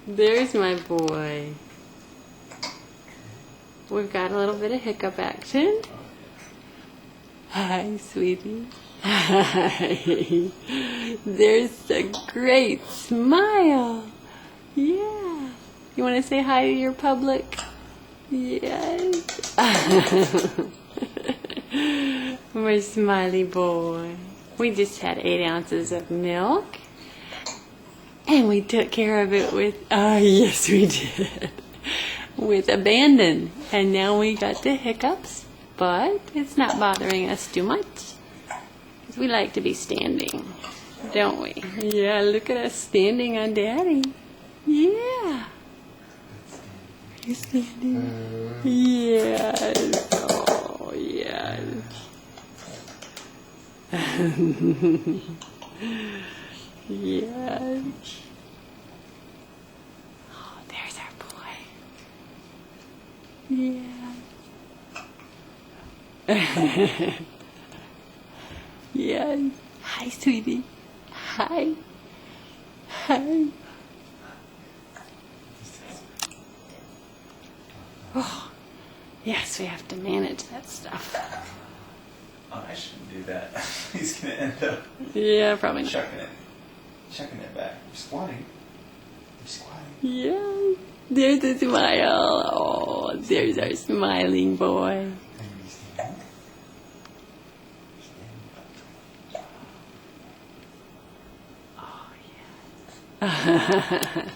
There's my boy. We've got a little bit of hiccup action. Hi, sweetie. Hi. There's a great smile. Yeah. You want to say hi to your public? Yes. My smiley boy. We just had 8 ounces of milk. And we took care of it with, yes we did, with abandon. And now we got the hiccups, but it's not bothering us too much. Because we like to be standing, don't we? Yeah, look at us standing on Daddy. Yeah. Are you standing? Yes. Oh, yes. Yes. Oh, there's our boy. Yeah. Yes. Hi, sweetie. Hi. Hi. Oh, yes, we have to manage that stuff. Oh, I shouldn't do that. He's gonna end up Yeah, probably not. chucking it back. I'm squatting. Yeah. There's a smile. Oh, there's our smiling boy. Oh, yeah.